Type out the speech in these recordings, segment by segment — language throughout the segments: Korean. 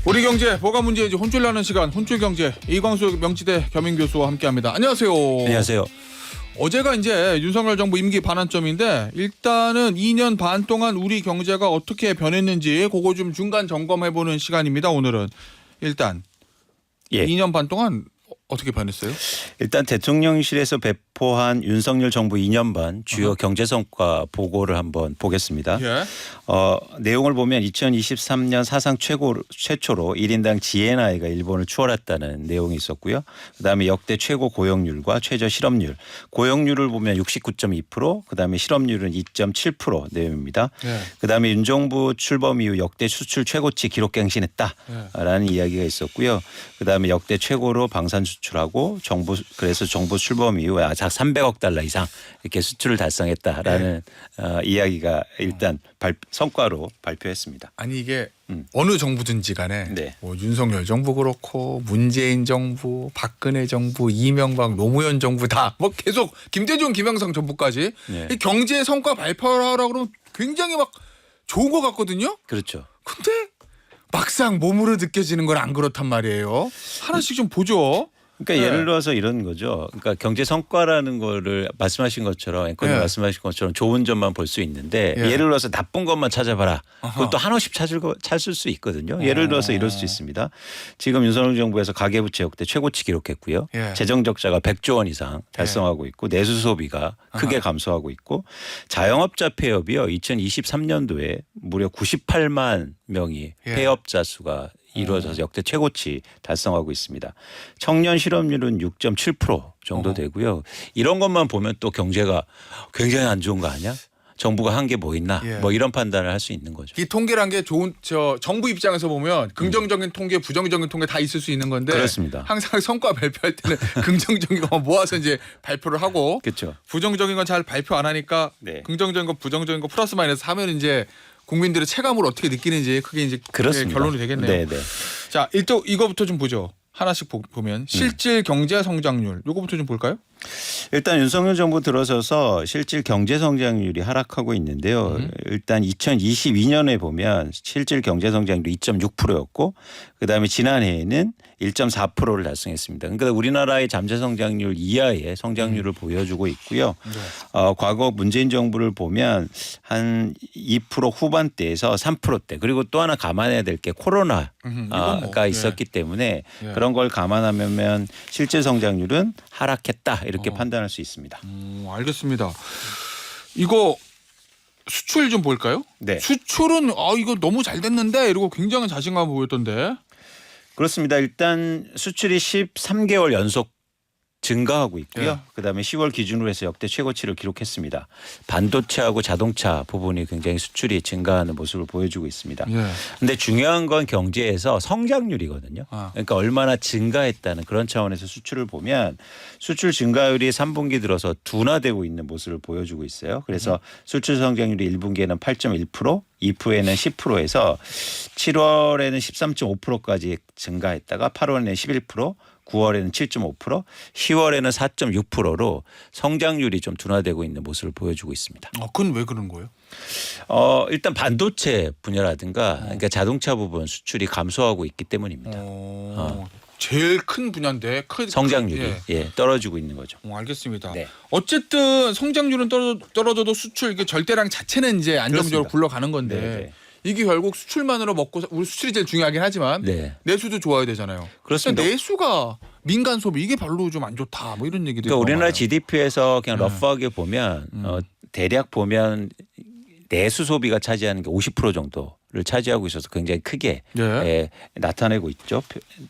우리 경제 뭐가 문제인지 혼쭐나는 시간 혼쭐경제 이광수 명지대 겸임교수와 함께합니다. 안녕하세요. 안녕하세요. 어제가 이제 윤석열 정부 임기 반환점인데 일단은 2년 반 동안 우리 경제가 어떻게 변했는지 그거 좀 중간 점검해보는 시간입니다. 오늘은 일단 2년 반 동안 어떻게 변했어요? 일단 대통령실에서 배포한 윤석열 정부 2년 반 주요 경제 성과 보고를 한번 보겠습니다. 예. 내용을 보면 2023년 사상 최초로 1인당 GNI가 일본을 추월했다는 내용이 있었고요. 그다음에 역대 최고 고용률과 최저 실업률. 고용률을 보면 69.2%, 그다음에 실업률은 2.7% 내용입니다. 예. 그다음에 윤 정부 출범 이후 역대 수출 최고치 기록 갱신했다라는 이야기가 있었고요. 그다음에 역대 최고로 방산 수출하고 그래서 정부 출범 이후 약 300억 달러 이상 이렇게 수출을 달성했다라는 이야기가 일단 성과로 발표했습니다. 아니 이게 어느 정부든지 간에 네. 뭐 윤석열 정부 그렇고 문재인 정부, 박근혜 정부, 이명박, 노무현 정부 다 뭐 계속 김대중, 김영삼 정부까지 네. 이 경제 성과 발표하라고 그러면 굉장히 막 좋은 것 같거든요. 그렇죠. 근데 막상 몸으로 느껴지는 건 안 그렇단 말이에요. 하나씩 좀 보죠. 그러니까 예를 들어서 이런 거죠. 그러니까 경제 성과라는 거를 말씀하신 것처럼 앵커님 말씀하신 것처럼 좋은 점만 볼 수 있는데 예를 들어서 나쁜 것만 찾아봐라. 그것도 한없이 찾을 수 있거든요. 예를 들어서 이럴 수 있습니다. 지금 윤석열 정부에서 가계부채 역대 최고치 기록했고요. 재정 적자가 100조 원 이상 달성하고 있고 내수 소비가 크게 감소하고 있고 자영업자 폐업이요. 2023년도에 무려 98만 명이 폐업자 수가 이루어져서 역대 최고치 달성하고 있습니다. 청년 실업률은 6.7% 정도 되고요. 이런 것만 보면 또 경제가 굉장히 안 좋은 거 아니야? 정부가 한 게 뭐 있나? 뭐 이런 판단을 할 수 있는 거죠. 이 통계란 게 좋은 정부 입장에서 보면 긍정적인 통계, 부정적인 통계 다 있을 수 있는 건데 그렇습니다. 항상 성과 발표할 때는 긍정적인 것만 모아서 이제 발표를 하고 그렇죠. 부정적인 건 잘 발표 안 하니까 긍정적인 거, 부정적인 거 플러스 마이너스 하면 이제 국민들의 체감을 어떻게 느끼는지 그게 이제 결론이 되겠네요. 네네. 자, 일단 이거부터 좀 보죠. 하나씩 보면 실질 경제 성장률 요거부터 좀 볼까요? 일단 윤석열 정부 들어서서 실질 경제 성장률이 하락하고 있는데요. 일단 2022년에 보면 실질 경제 성장률이 2.6%였고 그다음에 지난해에는 1.4%를 달성했습니다. 그러니까 우리나라의 잠재 성장률 이하의 성장률을 보여주고 있고요. 과거 문재인 정부를 보면 한 2% 후반대에서 3%대 그리고 또 하나 감안해야 될 게 코로나가 있었기 때문에 그런 걸 감안하면 실질 성장률은 하락했다 이렇게 판단할 수 있습니다. 알겠습니다. 이거 수출 좀 볼까요? 네. 수출은 이거 너무 잘 됐는데 이러고 굉장히 자신감 보였던데. 그렇습니다. 일단 수출이 13개월 연속 증가하고 있고요. 그다음에 10월 기준으로 해서 역대 최고치를 기록했습니다. 반도체하고 자동차 부분이 굉장히 수출이 증가하는 모습을 보여주고 있습니다. 그런데 중요한 건 경제에서 성장률이거든요. 그러니까 얼마나 증가했다는 그런 차원에서 수출을 보면 수출 증가율이 3분기 들어서 둔화되고 있는 모습을 보여주고 있어요. 그래서 수출 성장률이 1분기에는 8.1%, 2분기에는 10%에서 7월에는 13.5%까지 증가했다가 8월에는 11%, 9월에는 7.5%, 10월에는 4.6%로 성장률이 좀 둔화되고 있는 모습을 보여주고 있습니다. 그건 왜 그런 거예요? 일단 반도체 분야라든가 그러니까 자동차 부분 수출이 감소하고 있기 때문입니다. 제일 큰 분야인데 성장률이 떨어지고 있는 거죠. 알겠습니다. 네. 어쨌든 성장률은 떨어져도 수출 이게 절대량 자체는 이제 안정적으로 굴러가는 건데. 네네. 이게 결국 수출만으로 먹고 우리 수출이 제일 중요하긴 하지만 내수도 좋아야 되잖아요. 그렇습니다. 내수가 민간 소비 이게 별로 좀 안 좋다 뭐 이런 얘기도. 그러니까 우리나라 GDP에서 그냥 러프하게 보면 대략 보면 내수 소비가 차지하는 게 50% 정도를 차지하고 있어서 굉장히 크게 나타내고 있죠.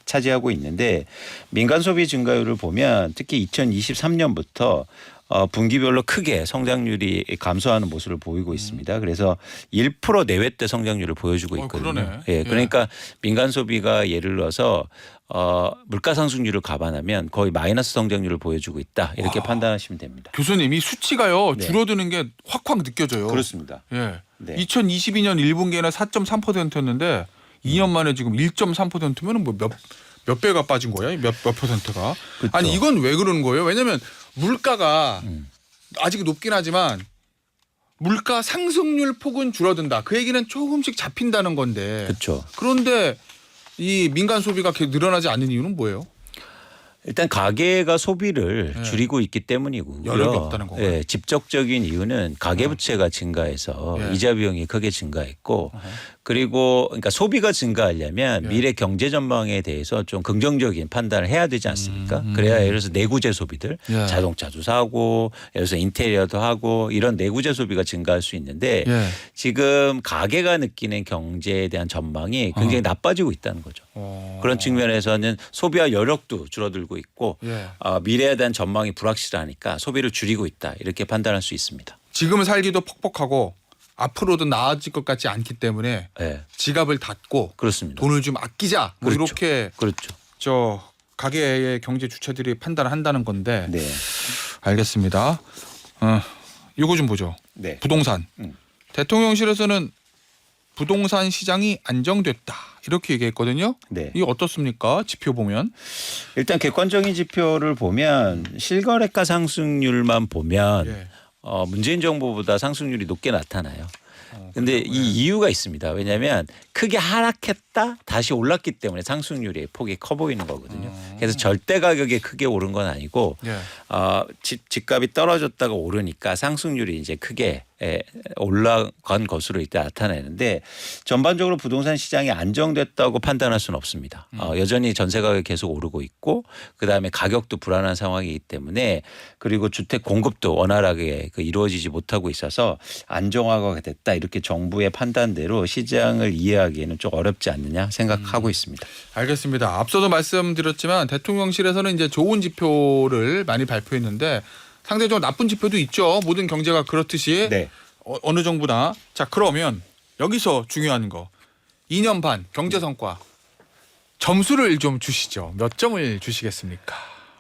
차지하고 있는데 민간 소비 증가율을 보면 특히 2023년부터 분기별로 크게 성장률이 감소하는 모습을 보이고 있습니다. 그래서 1% 내외대 성장률을 보여주고 있거든요. 그러니까 민간 소비가 예를 들어서 물가 상승률을 감안하면 거의 마이너스 성장률을 보여주고 있다 이렇게 판단하시면 됩니다. 교수님 이 수치가요 줄어드는 게 확확 느껴져요. 그렇습니다. 2022년 1분기에는 4.3%였는데 2년 만에 지금 1.3%면 뭐 몇 배가 빠진 거예요? 몇 퍼센트가? 그렇죠. 아니 이건 왜 그러는 거예요? 왜냐하면 물가가 아직 높긴 하지만 물가 상승률 폭은 줄어든다. 그 얘기는 조금씩 잡힌다는 건데. 그렇죠. 그런데 이 민간 소비가 계속 늘어나지 않는 이유는 뭐예요? 일단 가계가 소비를 네. 줄이고 있기 때문이고요. 여력이 없다는 건가요? 예, 직접적인 이유는 가계부채가 증가해서 예. 이자 비용이 크게 증가했고 그리고 그러니까 소비가 증가하려면 예. 미래 경제 전망에 대해서 좀 긍정적인 판단을 해야 되지 않습니까? 그래야 예를 들어서 내구재 소비들 예. 자동차도 사고 예를 들어서 인테리어도 하고 이런 내구재 소비가 증가할 수 있는데 예. 지금 가계가 느끼는 경제에 대한 전망이 굉장히 나빠지고 있다는 거죠. 그런 측면에서는 소비와 여력도 줄어들고 있고 예. 미래에 대한 전망이 불확실하니까 소비를 줄이고 있다 이렇게 판단할 수 있습니다. 지금 살기도 퍽퍽하고 앞으로도 나아질 것 같지 않기 때문에 네, 지갑을 닫고 그렇습니다. 돈을 좀 아끼자 뭐 그렇죠. 이렇게 그렇죠. 저 가계의 경제 주체들이 판단을 한다는 건데 네, 알겠습니다. 이거 좀 보죠. 네. 부동산. 음. 대통령실에서는 부동산 시장이 안정됐다 이렇게 얘기했거든요. 네. 이게 어떻습니까? 지표 보면. 일단 객관적인 지표를 보면 실거래가 상승률만 보면 예. 문재인 정부보다 상승률이 높게 나타나요. 근데 이 이유가 있습니다. 왜냐하면 크게 하락했다 다시 올랐기 때문에 상승률이 폭이 커 보이는 거거든요. 그래서 절대 가격이 크게 오른 건 아니고 예. 집값이 떨어졌다가 오르니까 상승률이 이제 크게 올라간 것으로 이때 나타내는데 전반적으로 부동산 시장이 안정됐다고 판단할 수는 없습니다. 여전히 전세 가격이 계속 오르고 있고 그다음에 가격도 불안한 상황이기 때문에 그리고 주택 공급도 원활하게 이루어지지 못하고 있어서 안정화가 됐다 이렇게 정부의 판단대로 시장을 이해하기에는 좀 어렵지 않느냐 생각하고 있습니다. 알겠습니다. 앞서도 말씀드렸지만 대통령실에서는 이제 좋은 지표를 많이 발표했는데 상대적으로 나쁜 지표도 있죠. 모든 경제가 그렇듯이 네. 어느 정부나. 자 그러면 여기서 중요한 거 2년 반 경제 성과 점수를 좀 주시죠. 몇 점을 주시겠습니까?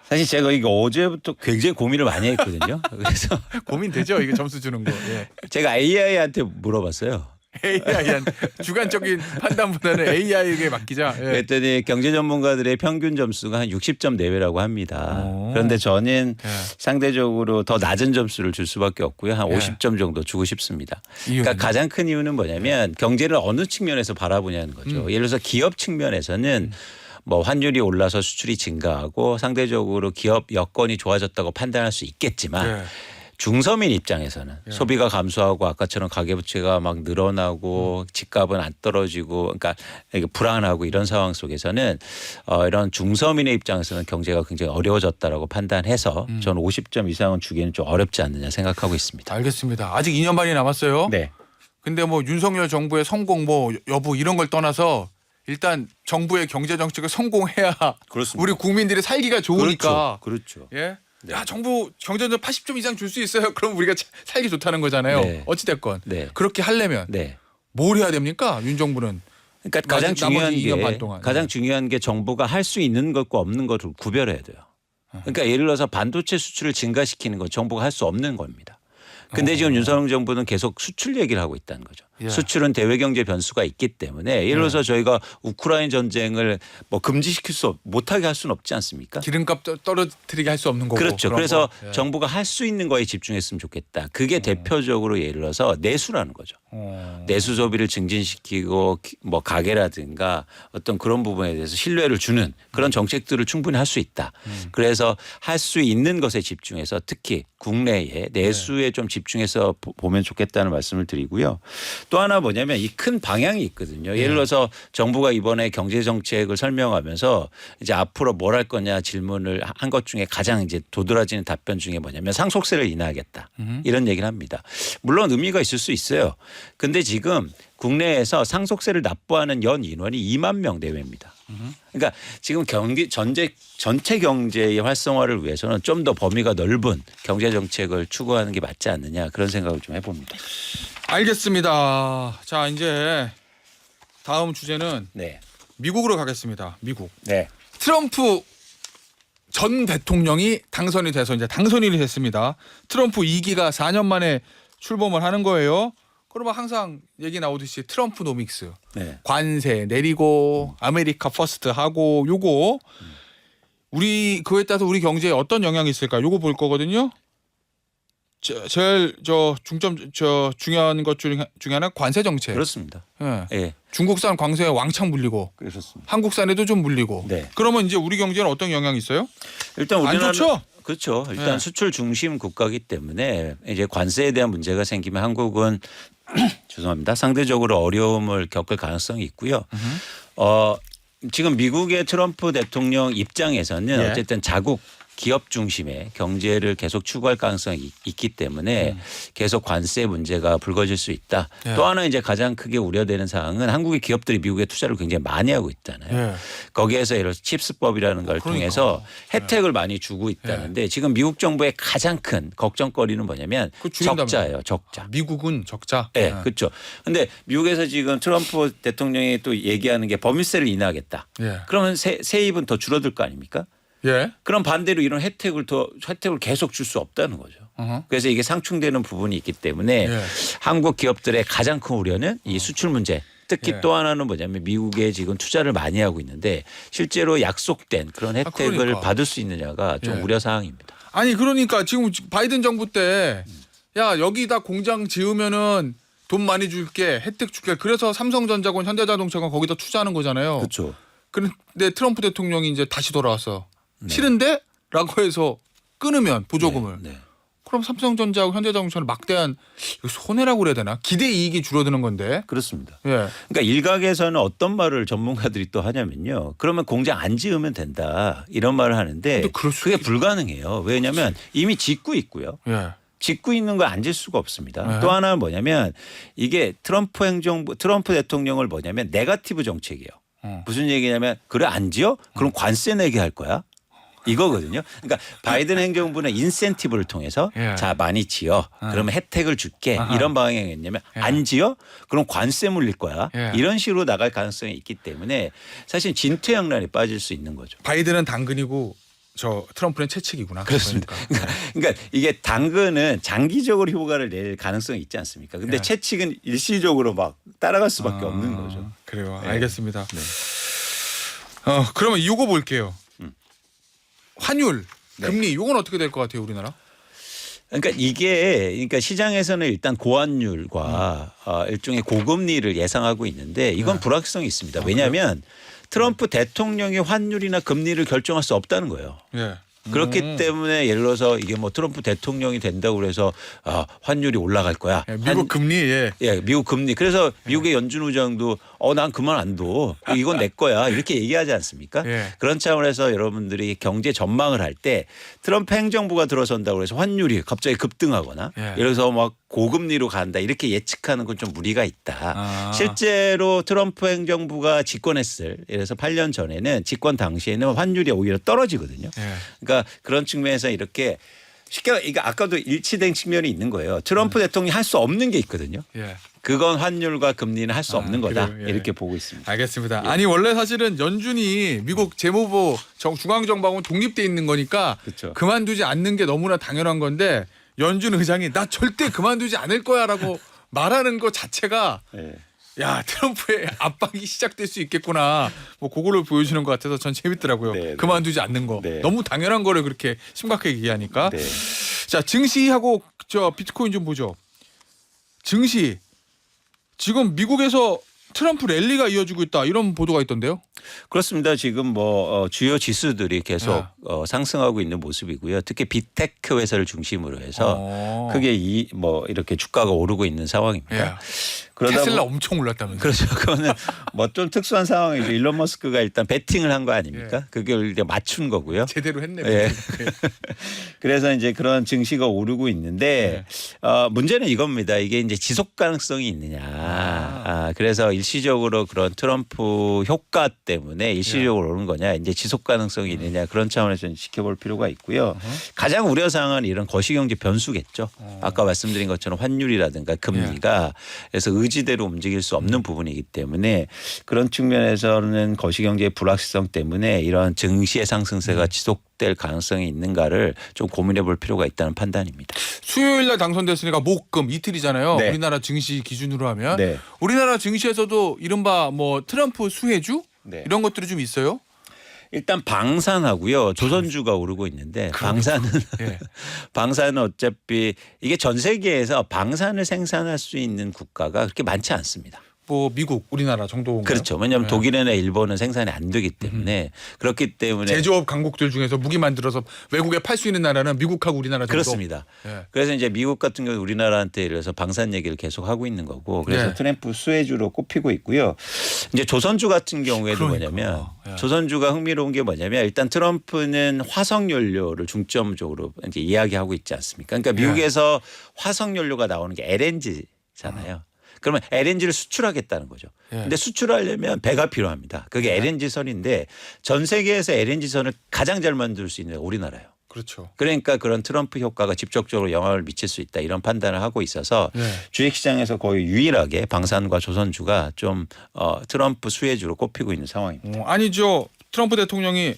사실 제가 이거 어제부터 굉장히 고민을 많이 했거든요. 그래서 고민되죠. 이게 점수 주는 거. 예. 제가 AI한테 물어봤어요. AI한 주관적인 판단보다는 AI에게 맡기자. 예. 그랬더니 경제 전문가들의 평균 점수가 한 60점 내외라고 합니다. 오. 그런데 저는 예. 상대적으로 더 낮은 점수를 줄 수밖에 없고요. 한 예. 50점 정도 주고 싶습니다. 이유는요? 그러니까 가장 큰 이유는 뭐냐면 경제를 어느 측면에서 바라보냐는 거죠. 예를 들어서 기업 측면에서는 뭐 환율이 올라서 수출이 증가하고 상대적으로 기업 여건이 좋아졌다고 판단할 수 있겠지만 예. 중서민 입장에서는 소비가 감소하고 아까처럼 가계부채가 막 늘어나고 집값은 안 떨어지고 그러니까 이게 불안하고 이런 상황 속에서는 이런 중서민의 입장에서는 경제가 굉장히 어려워졌다라고 판단해서 저는 50점 이상은 주기는 좀 어렵지 않느냐 생각하고 있습니다. 알겠습니다. 아직 2년 반이 남았어요. 네. 근데 뭐 윤석열 정부의 성공 뭐 여부 이런 걸 떠나서 일단 정부의 경제 정책을 성공해야 그렇습니다. 우리 국민들이 살기가 좋으니까. 그렇죠. 예. 야 정부 경제적 80점 이상 줄 수 있어요. 그럼 우리가 살기 좋다는 거잖아요. 네. 어찌 됐건 네. 그렇게 하려면 네. 뭘 해야 됩니까? 윤 정부는. 그러니까 가장 나머지 중요한 2년 반 게 동안. 가장 중요한 게 정부가 할 수 있는 것과 없는 것을 구별해야 돼요. 그러니까 예를 들어서 반도체 수출을 증가시키는 건 정부가 할 수 없는 겁니다. 근데 지금 윤석열 정부는 계속 수출 얘기를 하고 있다는 거죠. 예. 수출은 대외 경제 변수가 있기 때문에 예를 들어서 저희가 우크라이나 전쟁을 뭐 금지시킬 수 못하게 할 수는 없지 않습니까? 기름값 떨어뜨리게 할 수 없는 거고. 그렇죠. 그런 그래서 거. 예. 정부가 할 수 있는 거에 집중했으면 좋겠다. 그게 대표적으로 예를 들어서 내수라는 거죠. 내수 소비를 증진시키고 뭐 가계라든가 어떤 그런 부분에 대해서 신뢰를 주는 그런 정책들을 충분히 할 수 있다. 그래서 할 수 있는 것에 집중해서 특히 국내에 내수에 좀 집중해서 보면 좋겠다는 말씀을 드리고요. 또 하나 뭐냐면 이 큰 방향이 있거든요. 예를 들어서 정부가 이번에 경제 정책을 설명하면서 이제 앞으로 뭘 할 거냐 질문을 한 것 중에 가장 이제 도드라지는 답변 중에 뭐냐면 상속세를 인하하겠다. 이런 얘기를 합니다. 물론 의미가 있을 수 있어요. 근데 지금 국내에서 상속세를 납부하는 연 인원이 2만 명 내외입니다. 그러니까 지금 전체 경제의 활성화를 위해서는 좀 더 범위가 넓은 경제 정책을 추구하는 게 맞지 않느냐 그런 생각을 좀 해봅니다. 알겠습니다. 자 이제 다음 주제는 네. 미국으로 가겠습니다. 미국. 네. 트럼프 전 대통령이 당선이 돼서 이제 당선인이 됐습니다. 트럼프 2기가 4년 만에 출범을 하는 거예요. 그러면 항상 얘기 나오듯이 트럼프 노믹스. 네. 관세 내리고 아메리카 퍼스트 하고 요거 우리 그거에 따라서 우리 경제에 어떤 영향이 있을까? 요거 볼 거거든요. 제일 중요한 것 중에 하나 관세 정책. 그렇습니다. 예. 예. 중국산 광세에 왕창 물리고 그렇습니다. 한국산에도 좀 물리고. 네. 그러면 이제 우리 경제는 어떤 영향이 있어요? 일단 안 우리나라 좋죠? 그렇죠. 일단 네. 수출 중심 국가이기 때문에 이제 관세에 대한 문제가 생기면 한국은 죄송합니다. 상대적으로 어려움을 겪을 가능성이 있고요. 지금 미국의 트럼프 대통령 입장에서는 예. 어쨌든 자국 기업 중심의 경제를 계속 추구할 가능성이 있기 때문에 계속 관세 문제가 불거질 수 있다. 예. 또 하나 이제 가장 크게 우려되는 사항은 한국의 기업들이 미국에 투자를 굉장히 많이 하고 있잖아요. 예. 거기에서 예를 들어서 칩스법이라는 걸 그러니까. 통해서 혜택을 많이 주고 있다는데 지금 미국 정부의 가장 큰 걱정거리는 뭐냐면 그거 줄인다며요. 적자예요. 적자. 미국은 적자. 네, 그렇죠. 그런데 미국에서 지금 트럼프 대통령이 또 얘기하는 게 법인세를 인하하겠다. 예. 그러면 세입은 더 줄어들 거 아닙니까? 예. 그럼 반대로 이런 혜택을 계속 줄 수 없다는 거죠. 어허. 그래서 이게 상충되는 부분이 있기 때문에 예. 한국 기업들의 가장 큰 우려는 이 수출 문제. 특히 예. 또 하나는 뭐냐면 미국에 지금 투자를 많이 하고 있는데 실제로 약속된 그런 혜택을 그러니까. 받을 수 있느냐가 좀 예. 우려 사항입니다. 아니 그러니까 지금 바이든 정부 때 야 여기다 공장 지으면은 돈 많이 줄게 혜택 줄게 그래서 삼성전자건 현대자동차건 거기다 투자하는 거잖아요. 그렇죠. 그런데 트럼프 대통령이 이제 다시 돌아왔어. 싫은데? 라고 해서 끊으면 보조금을. 네. 그럼 삼성전자하고 현대자동차는 막대한 손해라고 그래야 되나? 기대 이익이 줄어드는 건데. 그렇습니다. 예. 그러니까 일각에서는 어떤 말을 전문가들이 또 하냐면요. 그러면 공장 안 지으면 된다 이런 말을 하는데 근데 그럴 수 그게 불가능해요. 왜냐하면 이미 짓고 있고요. 예. 짓고 있는 거 안 질 수가 없습니다. 네. 또 하나는 뭐냐면 이게 트럼프 대통령을 뭐냐면 네거티브 정책이에요. 무슨 얘기냐면 그래 안 지어? 그럼 관세 내게 할 거야. 이거거든요. 그러니까 바이든 행정부는 인센티브를 통해서 예. 자 많이 지어 그러면 혜택을 줄게 아하. 이런 방향이었냐면 예. 안 지어 그럼 관세 물릴 거야 예. 이런 식으로 나갈 가능성이 있기 때문에 사실 진퇴양난에 빠질 수 있는 거죠. 바이든은 당근이고 저 트럼프는 채찍이구나. 그렇습니다. 그러니까. 그러니까 이게 당근은 장기적으로 효과를 낼 가능성이 있지 않습니까? 근데 예. 채찍은 일시적으로 막 따라갈 수밖에 없는 거죠. 그래요. 네. 알겠습니다. 그러면 이거 볼게요. 환율, 네. 금리 이건 어떻게 될 것 같아요, 우리나라? 그러니까 그러니까 시장에서는 일단 고환율과 일종의 고금리를 예상하고 있는데 이건 네. 불확실성이 있습니다. 왜냐하면 트럼프 대통령이 환율이나 금리를 결정할 수 없다는 거예요. 예. 그렇기 때문에 예를 들어서 이게 뭐 트럼프 대통령이 된다고 그래서 환율이 올라갈 거야. 예, 미국 금리 예. 예, 미국 금리. 그래서 미국의 연준 의장도 난 그만 안 둬. 이건 내 거야. 이렇게 얘기하지 않습니까? 예. 그런 차원에서 여러분들이 경제 전망을 할 때 트럼프 행정부가 들어선다고 해서 환율이 갑자기 급등하거나 예. 예를 들어서 막 고금리로 간다 이렇게 예측하는 건 좀 무리가 있다. 아. 실제로 트럼프 행정부가 집권했을 예를 들어서 8년 전에는 집권 당시에는 환율이 오히려 떨어지거든요. 예. 그러니까 그런 측면에서 이렇게 쉽게 이게 아까도 일치된 측면이 있는 거예요. 트럼프 대통령이 할 수 없는 게 있거든요. 예. 그건 환율과 금리는 할 수 없는 거다. 그래요? 예. 이렇게 보고 있습니다. 알겠습니다. 아니 원래 사실은 연준이 미국 재무부 중앙정부하고 독립돼 있는 거니까 그렇죠. 그만두지 않는 게 너무나 당연한 건데 연준 의장이 나 절대 그만두지 않을 거야라고 말하는 것 자체가 네. 야 트럼프의 압박이 시작될 수 있겠구나. 뭐 그거를 보여주는 것 같아서 전 재밌더라고요. 네, 그만두지 않는 거 네. 너무 당연한 거를 그렇게 심각하게 얘기하니까. 네. 자 증시하고 저 비트코인 좀 보죠. 증시 지금 미국에서 트럼프 랠리가 이어지고 있다 이런 보도가 있던데요. 그렇습니다. 지금 뭐 주요 지수들이 계속 상승하고 있는 모습이고요. 특히 빅테크 회사를 중심으로 해서 크게 뭐 이렇게 주가가 오르고 있는 상황입니다. 예. 그러다 테슬라 엄청 올랐다면서요. 그렇죠. 그거는 뭐 좀 특수한 상황이죠. 일론 머스크가 일단 베팅을 한 거 아닙니까? 예. 그걸 이제 맞춘 거고요. 제대로 했네요. 예. 그래서 이제 그런 증시가 오르고 있는데 문제는 이겁니다. 이게 이제 지속 가능성이 있느냐. 그래서 일시적으로 그런 트럼프 효과 때문에 일시적으로 오른 거냐. 이제 지속 가능성이 있느냐. 그런 차원에서 지켜볼 필요가 있고요. 가장 우려 사항은 이런 거시경제 변수겠죠. 아까 말씀드린 것처럼 환율이라든가 금리가 그래서 의지대로 움직일 수 없는 부분이기 때문에 그런 측면에서는 거시경제의 불확실성 때문에 이런 증시의 상승세가 지속될 가능성이 있는가를 좀 고민해 볼 필요가 있다는 판단입니다. 수요일 날 당선됐으니까 목금 이틀이잖아요. 네. 우리나라 증시 기준으로 하면 네. 우리나라 증시에서도 이른바 뭐 트럼프 수혜주 네. 이런 것들이 좀 있어요. 일단 방산하고요. 조선주가 오르고 있는데 방산은 예. 방산은 어차피 이게 전 세계에서 방산을 생산할 수 있는 국가가 그렇게 많지 않습니다. 뭐 미국, 우리나라 정도. 그렇죠. 왜냐하면 네. 독일이나 일본은 생산이 안 되기 때문에 그렇기 때문에 제조업 강국들 중에서 무기 만들어서 외국에 팔 수 있는 나라는 미국하고 우리나라 정도. 그렇습니다. 예. 그래서 이제 미국 같은 경우 우리나라한테 예를 들어서 방산 얘기를 계속 하고 있는 거고 그래서 네. 트럼프 수혜주로 꼽히고 있고요. 이제 조선주 같은 경우에도 그러니까. 뭐냐면 예. 조선주가 흥미로운 게 뭐냐면 일단 트럼프는 화석 연료를 중점적으로 이제 이야기하고 있지 않습니까? 그러니까 미국에서 화석 연료가 나오는 게 LNG잖아요. 그러면 LNG를 수출하겠다는 거죠. 예. 근데 수출하려면 배가 필요합니다. 그게 LNG선인데 전 세계에서 LNG선을 가장 잘 만들 수 있는 우리나라예요. 그렇죠. 그러니까 그런 트럼프 효과가 직접적으로 영향을 미칠 수 있다 이런 판단을 하고 있어서 네. 주식시장에서 거의 유일하게 방산과 조선주가 좀 트럼프 수혜주로 꼽히고 있는 상황입니다. 아니죠. 트럼프 대통령이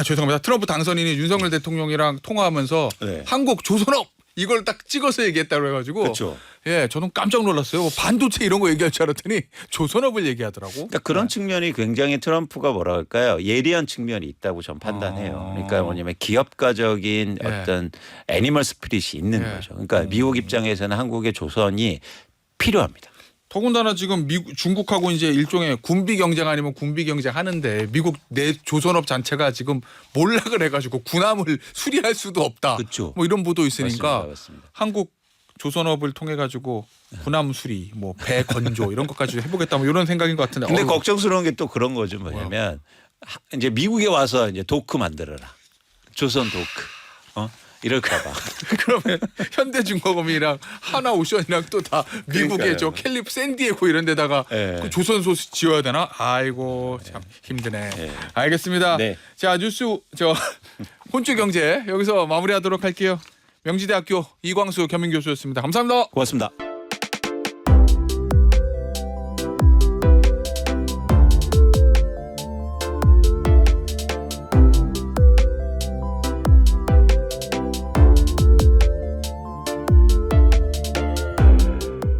죄송합니다. 트럼프 당선인이 윤석열 대통령이랑 통화하면서 네. 한국 조선업 이걸 딱 찍어서 얘기했다고 해가지고 그렇죠. 예, 저는 깜짝 놀랐어요. 뭐 반도체 이런 거 얘기할 줄 알았더니 조선업을 얘기하더라고. 그러니까 그런 측면이 굉장히 트럼프가 뭐라 할까요? 예리한 측면이 있다고 전 판단해요. 그러니까 뭐냐면 기업가적인 예. 어떤 애니멀 스피릿이 있는 예. 거죠. 그러니까 미국 입장에서는 한국의 조선이 필요합니다. 더군다나 지금 중국하고 이제 일종의 군비 경쟁 아니면 군비 경쟁 하는데 미국 내 조선업 자체가 지금 몰락을 해가지고 군함을 수리할 수도 없다. 그렇죠. 뭐 이런 보도 있으니까 맞습니다. 한국 조선업을 통해 가지고 군함 수리, 뭐 배 건조 이런 것까지 해보겠다 뭐 이런 생각인 것 같은데. 근데 어휴. 걱정스러운 게 또 그런 거죠. 뭐냐면 이제 미국에 와서 이제 도크 만들어라. 조선 도크. 이럴까 봐. 그러면 현대중공업이랑 하나오션이랑 또 다 미국의 그러니까요. 저 캘리프 샌디에고 이런 데다가 예. 그 조선소 지어야 되나? 아이고 참 힘드네. 예. 알겠습니다. 네. 자 뉴스 혼주 경제 여기서 마무리하도록 할게요. 명지대학교 이광수 겸임 교수였습니다. 감사합니다. 고맙습니다.